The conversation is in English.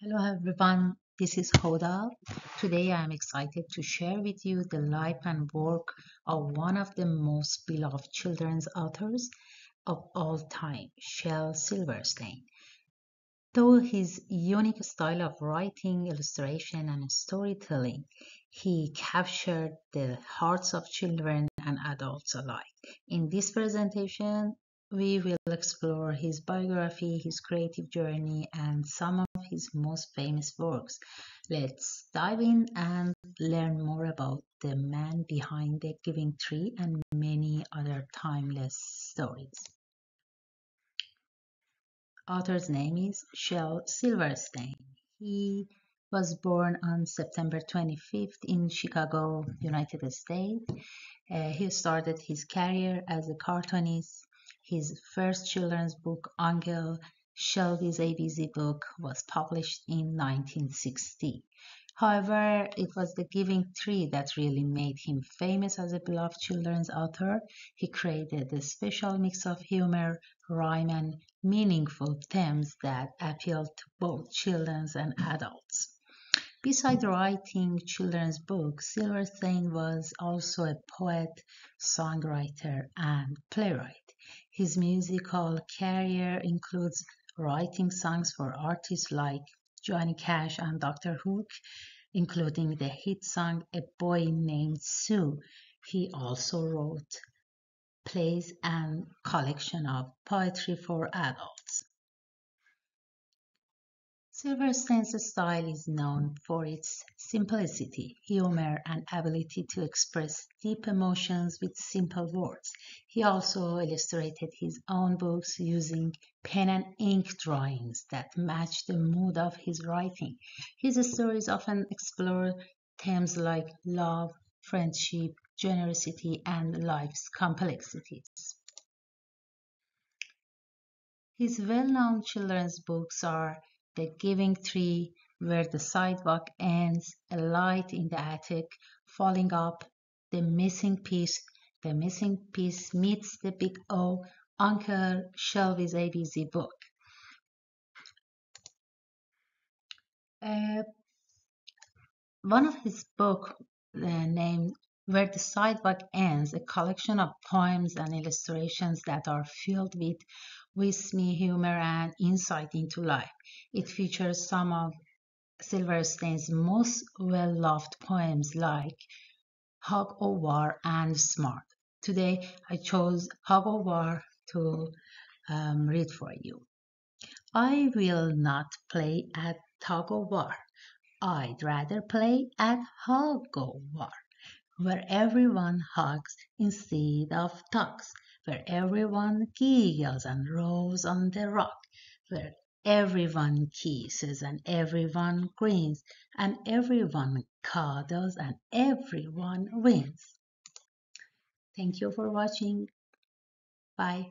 Hello everyone, this is Hoda. Today I am excited to share with you the life and work of one of the most beloved children's authors of all time, Shel Silverstein. Through his unique style of writing, illustration, and storytelling, he captured the hearts of children and adults alike. In this presentation, we will explore his biography, his creative journey, and some of his most famous works. Let's dive in and learn more about the man behind the Giving Tree and many other timeless stories. Author's name is Shel Silverstein. He was born on September 25th in Chicago, United States. He started his career as a cartoonist. His first children's book, Uncle Shelby's ABC book, was published in 1960. However, it was The Giving Tree that really made him famous as a beloved children's author. He created a special mix of humor, rhyme, and meaningful themes that appealed to both children and adults. Besides writing children's books, Silverstein was also a poet, songwriter, and playwright. His musical career includes writing songs for artists like Johnny Cash and Dr. Hook, including the hit song A Boy Named Sue. He also wrote plays and collection of poetry for adults. Silverstein's style is known for its simplicity, humor, and ability to express deep emotions with simple words. He also illustrated his own books using pen and ink drawings that match the mood of his writing. His stories often explore themes like love, friendship, generosity, and life's complexities. His well-known children's books are The Giving Tree, Where the Sidewalk Ends, A Light in the Attic, Falling Up, The Missing Piece Meets the Big O, Uncle Shelby's ABC book. Uh, One of his books named Where the Sidewalk Ends, a collection of poems and illustrations that are filled with whimsy, humor, and insight into life. It features some of Silverstein's most well-loved poems like Hog of War and Smart. Today, I chose Hog of War to read for you. I will not play at tug of war. I'd rather play at hog of war, where everyone hugs instead of tugs, where everyone giggles and rolls on the rock, where everyone kisses and everyone grins, and everyone cuddles and everyone wins. Thank you for watching. Bye.